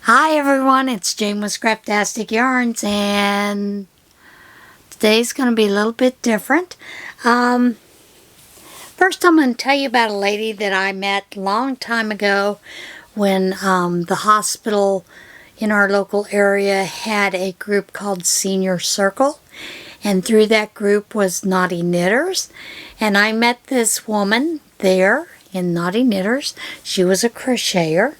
Hi everyone, it's Jane with Scraptastic Yarns, and today's going to be a little bit different. First I'm going to tell you about a lady that I met a long time ago when the hospital in our local area had a group called Senior Circle, and through that group was Naughty Knitters, and I met this woman there in Naughty Knitters. She was a crocheter,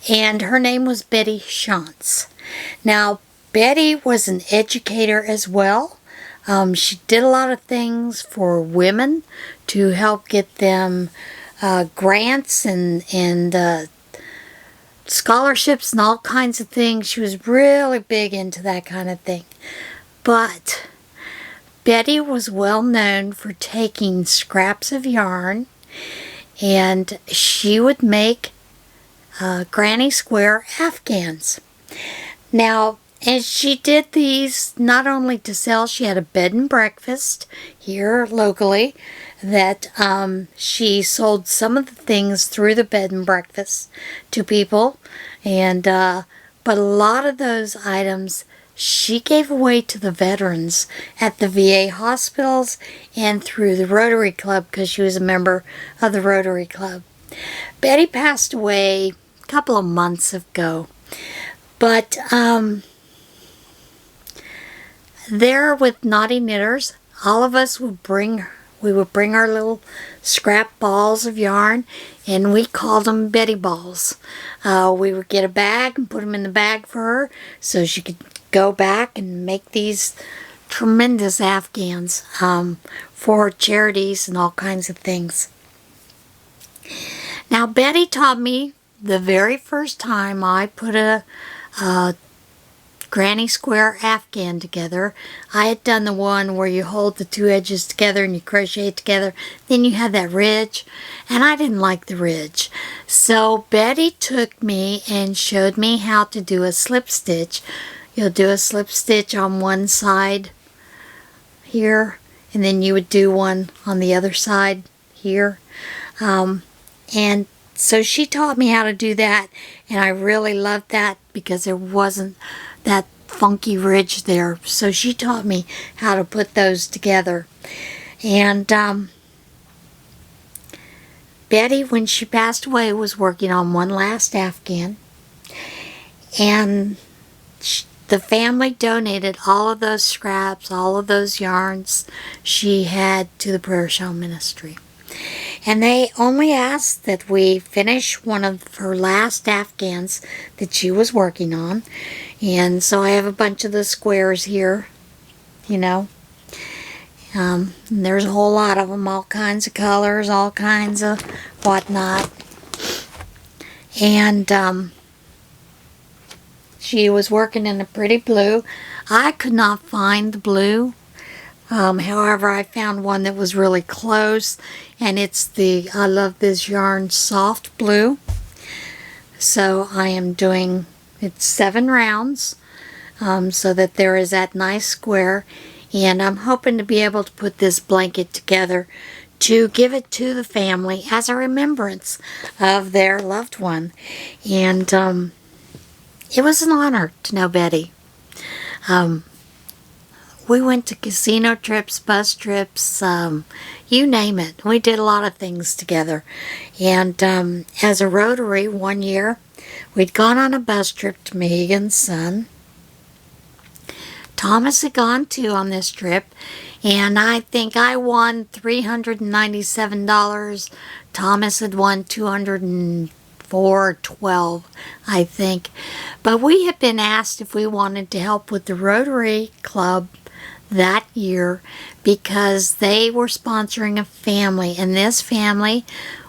and her name was Betty Shantz. Now, Betty was an educator as well. She did a lot of things for women to help get them grants and scholarships and all kinds of things. She was really big into that kind of thing. But Betty was well known for taking scraps of yarn, and she would make granny square afghans. Now, and she did these not only to sell, she had a bed and breakfast here locally that she sold some of the things through the bed and breakfast to people, and but a lot of those items she gave away to the veterans at the VA hospitals and through the Rotary Club, because she was a member of the Rotary Club. Betty passed away a couple of months ago, but there with Naughty Knitters, all of us would bring our little scrap balls of yarn, and we called them Betty balls. We would get a bag and put them in the bag for her so she could go back and make these tremendous afghans for charities and all kinds of things. Now, Betty taught me the very first time I put a granny square afghan together. I had done the one where you hold the two edges together and you crochet it together. Then you have that ridge, and I didn't like the ridge. So Betty took me and showed me how to do a slip stitch. You'll do a slip stitch on one side here, and then you would do one on the other side here. And so she taught me how to do that, and I really loved that because there wasn't that funky ridge there. So she taught me how to put those together. And Betty, when she passed away, was working on one last afghan, and the family donated all of those scraps, all of those yarns she had to the Prayer Shawl Ministry. And they only asked that we finish one of her last afghans that she was working on. And so I have a bunch of the squares here, you know. And there's a whole lot of them, all kinds of colors, all kinds of whatnot. And she was working in a pretty blue. I could not find the blue. However, I found one that was really close, and it's the I Love This Yarn Soft Blue. So I am doing it's 7 rounds, so that there is that nice square, and I'm hoping to be able to put this blanket together to give it to the family as a remembrance of their loved one. And it was an honor to know Betty. We went to casino trips, bus trips, you name it. We did a lot of things together. And as a Rotary, one year, we'd gone on a bus trip to Mohegan's Sun. Thomas had gone too on this trip, and I think I won $397. Thomas had won $204.12, I think. But we had been asked if we wanted to help with the Rotary Club that year because they were sponsoring a family, and this family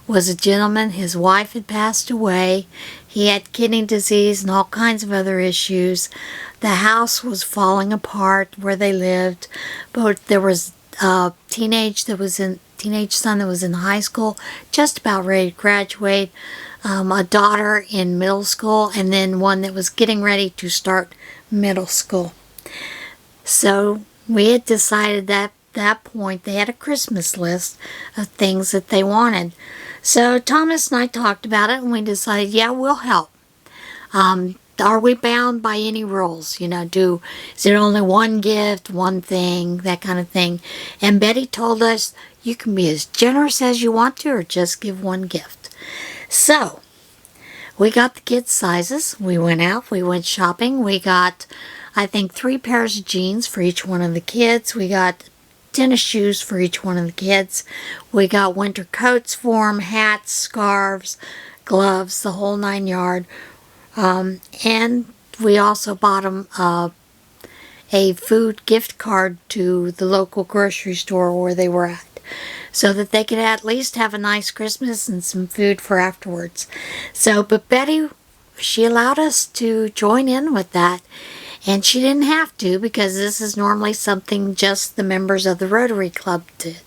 was a gentleman. His wife had passed away. He had kidney disease and all kinds of other issues. The house was falling apart where they lived, but there was a teenage son that was in high school, just about ready to graduate, a daughter in middle school, and then one that was getting ready to start middle school. So we had decided that at that point they had a Christmas list of things that they wanted. So Thomas and I talked about it, and we decided, yeah, we'll help. are we bound by any rules? You know, is it only one gift, one thing, that kind of thing? And Betty told us you can be as generous as you want to or just give one gift. So, we got the kids' sizes. We went out, we went shopping. We got, I think, 3 pairs of jeans for each one of the kids. We got tennis shoes for each one of the kids. We got winter coats for them, hats, scarves, gloves, the whole 9 yard. And we also bought them a food gift card to the local grocery store where they were at, so that they could at least have a nice Christmas and some food for afterwards. So, but Betty, she allowed us to join in with that, and she didn't have to, because this is normally something just the members of the Rotary Club did.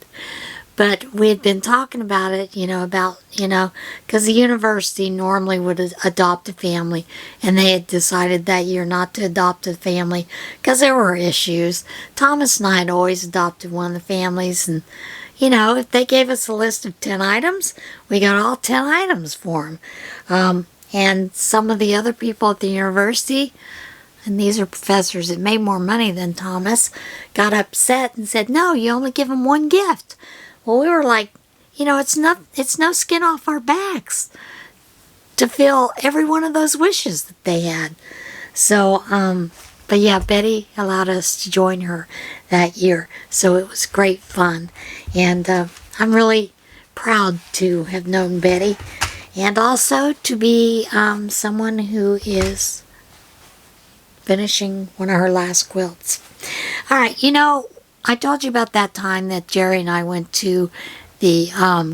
But we had been talking about it, because the university normally would adopt a family, and they had decided that year not to adopt a family because there were issues. Thomas and I had always adopted one of the families, and, if they gave us a list of 10 items, we got all 10 items for them. And some of the other people at the university, and these are professors that made more money than Thomas, got upset and said, no, you only give them one gift. Well, we were like, it's no skin off our backs to fill every one of those wishes that they had. So, but yeah, Betty allowed us to join her that year. So it was great fun. And I'm really proud to have known Betty, and also to be someone who is finishing one of her last quilts. All right, I told you about that time that Jerry and I went to the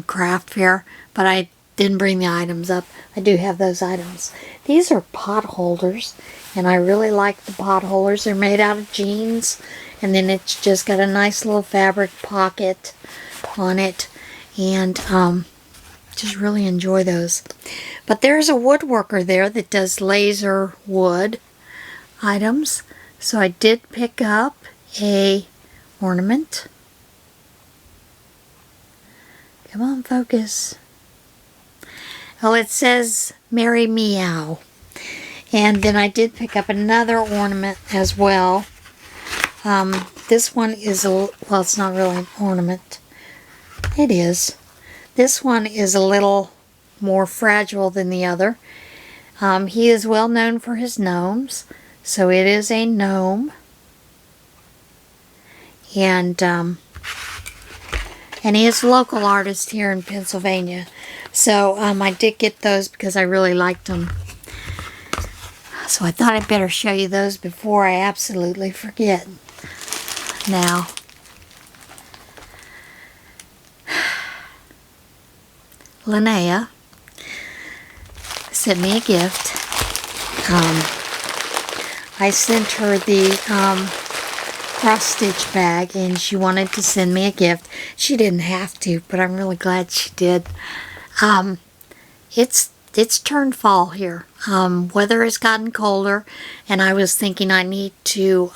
craft fair, but I didn't bring the items up. I do have those items. These are pot holders, and I really like the pot holders. They're made out of jeans, and then it's just got a nice little fabric pocket on it, and just really enjoy those. But there's a woodworker there that does laser wood items, so I did pick up a ornament. Come on, focus. Oh, it says Merry Meow. And then I did pick up another ornament as well. This one is well, it's not really an ornament. It is. This one is a little more fragile than the other. He is well known for his gnomes, so it is a gnome. And he is a local artist here in Pennsylvania. So I did get those because I really liked them. So I thought I'd better show you those before I absolutely forget. Now, Linnea sent me a gift. I sent her the cross-stitch bag, and she wanted to send me a gift. She didn't have to, but I'm really glad she did. It's turned fall here. Weather has gotten colder, and I was thinking I need to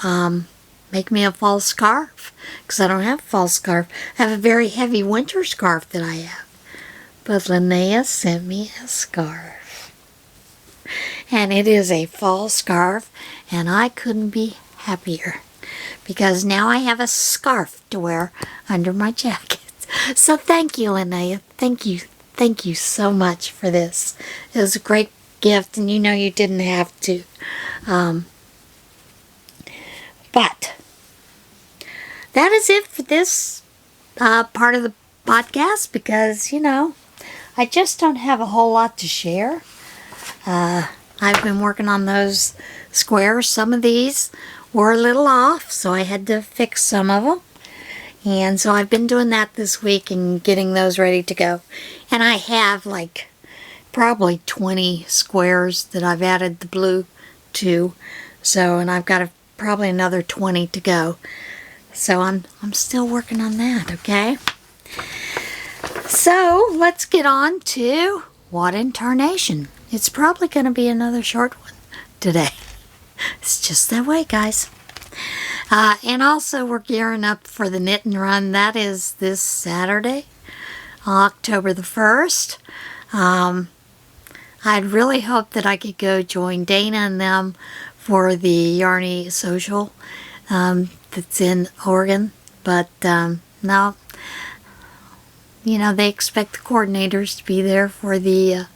make me a fall scarf, because I don't have a fall scarf. I have a very heavy winter scarf that I have. But Linnea sent me a scarf. And it is a fall scarf, and I couldn't be happier, because now I have a scarf to wear under my jacket. So thank you, Linnea. Thank you. Thank you so much for this. It was a great gift, and you didn't have to. But that is it for this part of the podcast, because, I just don't have a whole lot to share. I've been working on those squares. Some of these were a little off, so I had to fix some of them. And so I've been doing that this week and getting those ready to go. And I have probably 20 squares that I've added the blue to. So, and I've got probably another 20 to go. So I'm still working on that, okay? So let's get on to what in tarnation. It's probably going to be another short one today. It's just that way, guys. And also we're gearing up for the Knit and Run. That is this Saturday, October the 1st. I'd really hoped that I could go join Dana and them for the Yarny Social that's in Oregon, but no. You know, they expect the coordinators to be there for the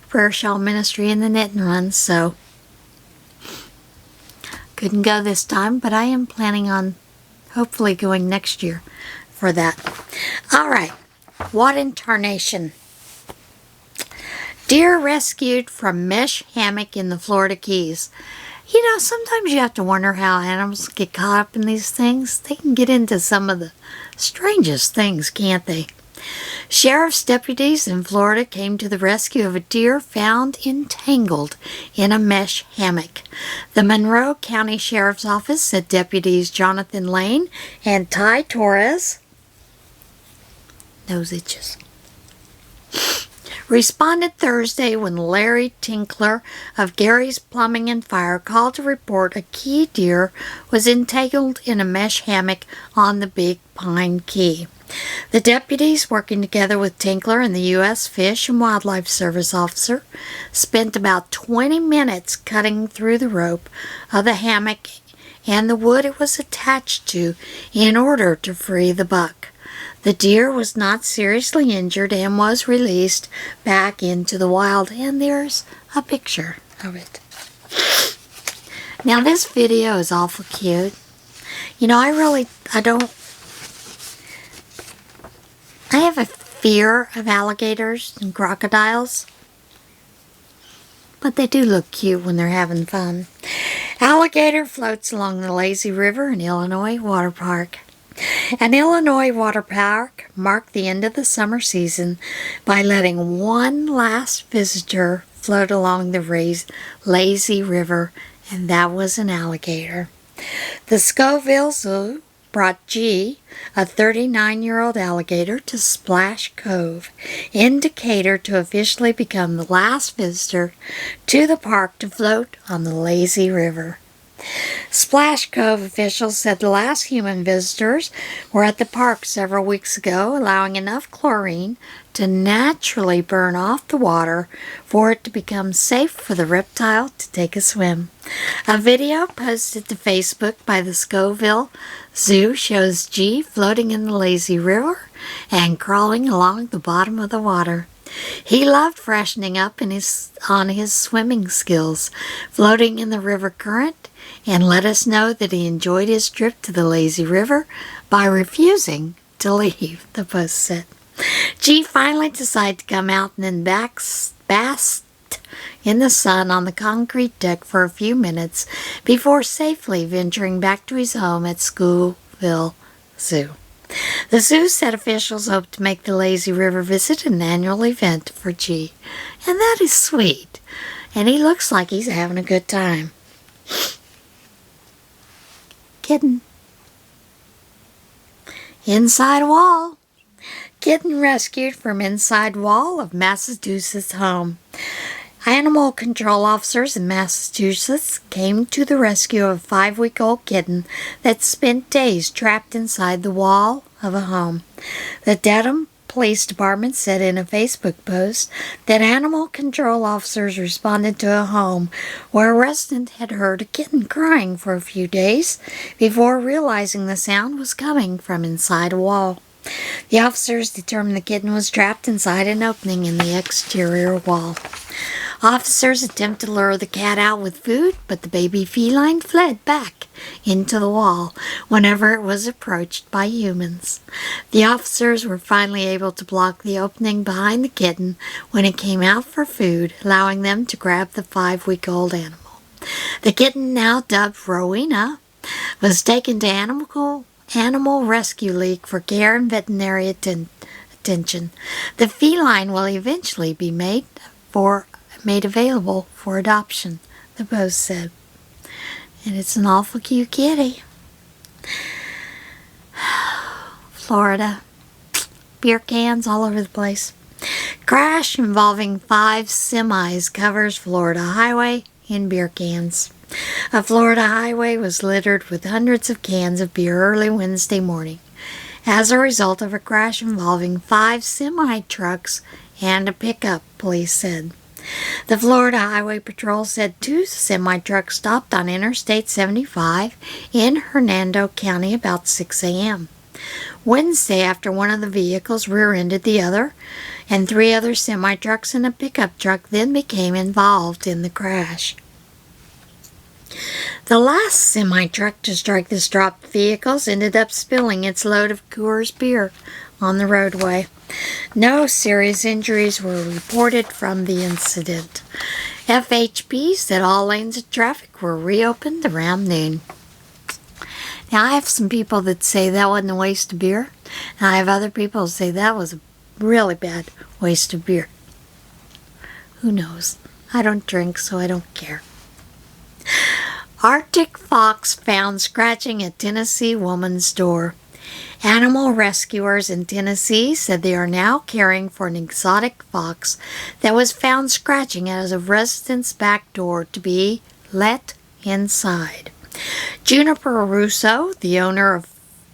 prayer shawl ministry and the knit and run, so couldn't go this time, but I am planning on hopefully going next year for that. All right, what in tarnation? Deer rescued from mesh hammock in the Florida Keys. You know, sometimes you have to wonder how animals get caught up in these things. They can get into some of the strangest things, can't they? Sheriff's deputies in Florida came to the rescue of a deer found entangled in a mesh hammock. The Monroe County Sheriff's Office said deputies Jonathan Lane and Ty Torres, nose itches, responded Thursday when Larry Tinkler of Gary's Plumbing and Fire called to report a key deer was entangled in a mesh hammock on the Big Pine Key. The deputies, working together with Tinkler and the U.S. Fish and Wildlife Service officer, spent about 20 minutes cutting through the rope of the hammock and the wood it was attached to in order to free the buck. The deer was not seriously injured and was released back into the wild, and there's a picture of it. Now this video is awful cute. You know, I have a fear of alligators and crocodiles, but they do look cute when they're having fun. Alligator floats along the Lazy River in Illinois Water Park. An Illinois water park marked the end of the summer season by letting one last visitor float along the Lazy River, and that was an alligator. The Scoville Zoo brought G, a 39-year-old alligator, to Splash Cove in Decatur to officially become the last visitor to the park to float on the Lazy River. Splash Cove officials said the last human visitors were at the park several weeks ago, allowing enough chlorine to naturally burn off the water for it to become safe for the reptile to take a swim. A video posted to Facebook by the Scoville Zoo shows G floating in the Lazy River and crawling along the bottom of the water. He loved freshening up on his swimming skills, floating in the river current, and let us know that he enjoyed his trip to the Lazy River by refusing to leave, the post said. G finally decided to come out and then basked in the sun on the concrete deck for a few minutes before safely venturing back to his home at Scoville Zoo. The zoo said officials hope to make the Lazy River visit an annual event for G. And that is sweet. And he looks like he's having a good time. Kitten. Inside wall. Kitten rescued from inside wall of Massachusetts home. Animal control officers in Massachusetts came to the rescue of a 5-week-old kitten that spent days trapped inside the wall of a home. The Dedham Police Department said in a Facebook post that animal control officers responded to a home where a resident had heard a kitten crying for a few days before realizing the sound was coming from inside a wall. The officers determined the kitten was trapped inside an opening in the exterior wall. Officers attempted to lure the cat out with food, but the baby feline fled back into the wall whenever it was approached by humans. The officers were finally able to block the opening behind the kitten when it came out for food, allowing them to grab the 5-week-old animal. The kitten, now dubbed Rowena, was taken to Animal Rescue League for care and veterinary attention. The feline will eventually be made available for adoption, the post said. And it's an awful cute kitty. Florida. Beer cans all over the place. Crash involving 5 semis covers Florida highway in beer cans. A Florida highway was littered with hundreds of cans of beer early Wednesday morning as a result of a crash involving 5 semi-trucks and a pickup, police said. The Florida Highway Patrol said 2 semi-trucks stopped on Interstate 75 in Hernando County about 6 a.m. Wednesday, after one of the vehicles rear-ended the other, and 3 other semi-trucks and a pickup truck then became involved in the crash. The last semi-truck to strike the dropped vehicles ended up spilling its load of Coors beer on the roadway. No serious injuries were reported from the incident. FHP said all lanes of traffic were reopened around noon. Now, I have some people that say that wasn't a waste of beer, and I have other people that say that was a really bad waste of beer. Who knows? I don't drink, so I don't care. Arctic fox found scratching at Tennessee woman's door. Animal rescuers in Tennessee said they are now caring for an exotic fox that was found scratching at a resident's back door to be let inside. Juniper Russo, the owner of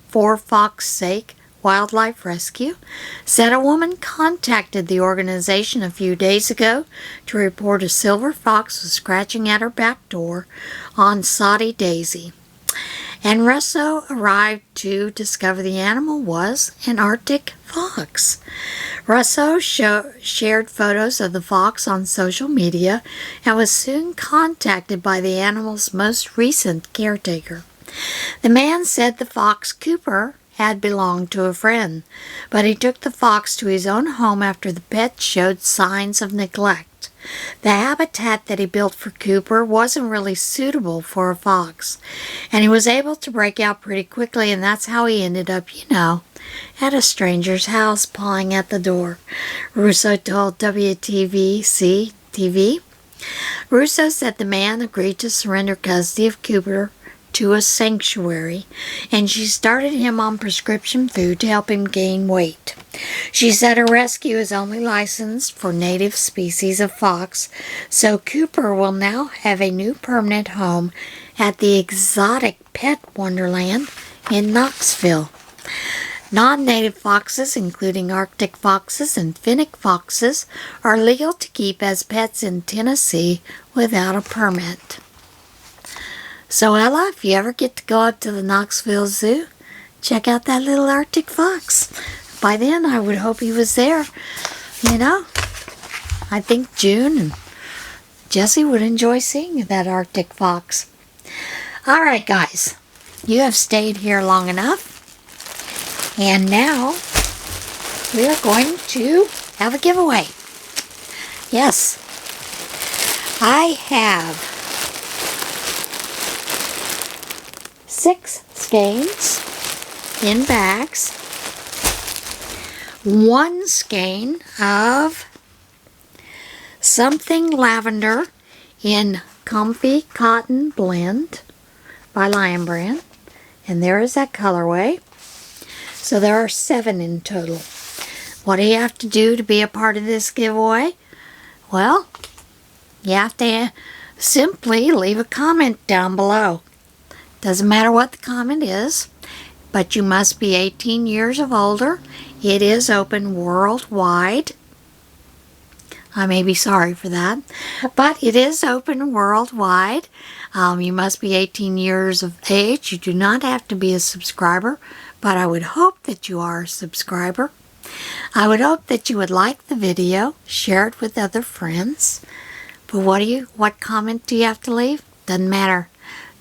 For Fox's Sake Wildlife Rescue, said a woman contacted the organization a few days ago to report a silver fox was scratching at her back door on Soddy Daisy. And Russo arrived to discover the animal was an Arctic fox. Russo shared photos of the fox on social media and was soon contacted by the animal's most recent caretaker. The man said the fox, Cooper, had belonged to a friend, but he took the fox to his own home after the pet showed signs of neglect. The habitat that he built for Cooper wasn't really suitable for a fox, and he was able to break out pretty quickly, and that's how he ended up, at a stranger's house pawing at the door, Russo told WTVC-TV. Russo said the man agreed to surrender custody of Cooper to a sanctuary, and she started him on prescription food to help him gain weight. She said her rescue is only licensed for native species of fox, so Cooper will now have a new permanent home at the Exotic Pet Wonderland in Knoxville. Non-native foxes, including Arctic foxes and fennec foxes, are legal to keep as pets in Tennessee without a permit. So Ella, if you ever get to go up to the Knoxville Zoo, check out that little Arctic fox. By then, I would hope he was there. I think June and Jessie would enjoy seeing that Arctic fox. All right, guys, you have stayed here long enough. And now, we are going to have a giveaway. Yes, I have 6 skeins in bags, 1 skein of Something Lavender in Comfy Cotton Blend by Lion Brand, and there is that colorway. So there are 7 in total. What do you have to do to be a part of this giveaway? Well, you have to simply leave a comment down below. Doesn't matter what the comment is, but you must be 18 years of older. It is open worldwide. I may be sorry for that, but it is open worldwide. You must be 18 years of age. You do not have to be a subscriber, but I would hope that you are a subscriber. I would hope that you would like the video, share it with other friends. But what comment do you have to leave? Doesn't matter.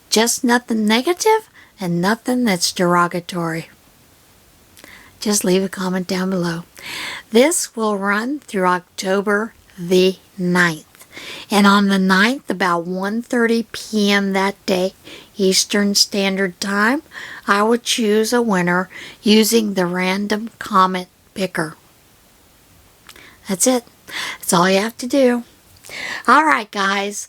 Just nothing negative and nothing that's derogatory. Just leave a comment down below. This will run through October the 9th. And on the 9th, about 1:30 p.m. that day, Eastern Standard Time, I will choose a winner using the random comment picker. That's it. That's all you have to do. All right, guys.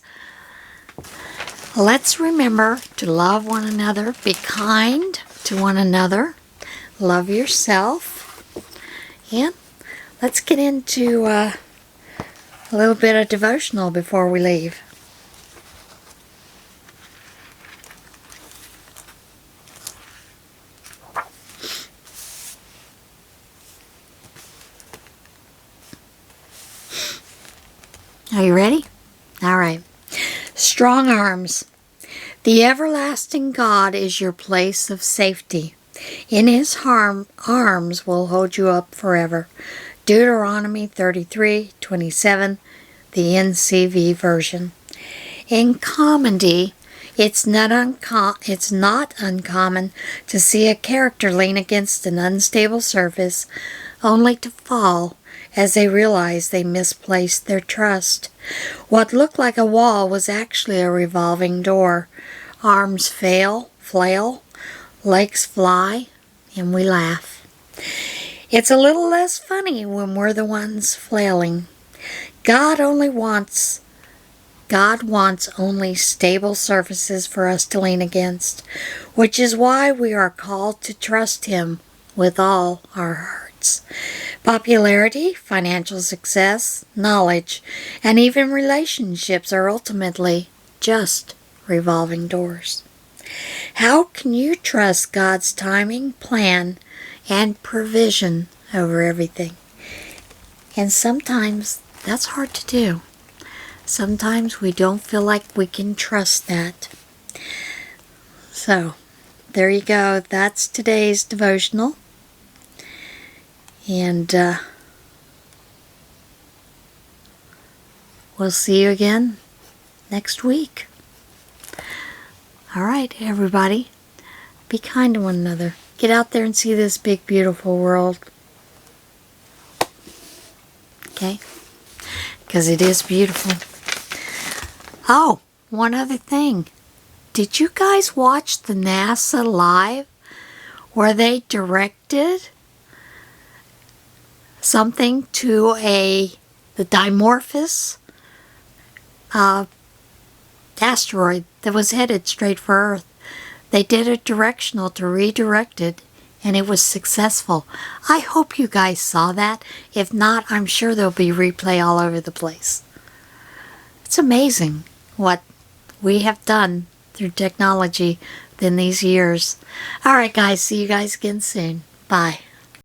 Let's remember to love one another, be kind to one another, love yourself, and let's get into a little bit of devotional before we leave. Are you ready? All right. Strong arms. The everlasting God is your place of safety. In his arms will hold you up forever. Deuteronomy 33:27, the NCV version. In comedy, it's not uncommon to see a character lean against an unstable surface only to fall as they realize they misplaced their trust. What looked like a wall was actually a revolving door. Arms flail, legs fly, and we laugh. It's a little less funny when we're the ones flailing. God wants only stable surfaces for us to lean against, which is why we are called to trust him with all our hearts. Popularity, financial success, knowledge, and even relationships are ultimately just revolving doors. How can you trust God's timing, plan, and provision over everything? And sometimes that's hard to do. Sometimes we don't feel like we can trust that. So, there you go. That's today's devotional. And we'll see you again next week. All right, everybody. Be kind to one another. Get out there and see this big, beautiful world. Okay? Because it is beautiful. Oh, one other thing. Did you guys watch the NASA Live where they directed something to the Dimorphos asteroid that was headed straight for Earth? They did a directional to redirect it, and it was successful. I hope you guys saw that. If not, I'm sure there'll be replay all over the place. It's amazing what we have done through technology in these years. All right, guys. See you guys again soon. Bye.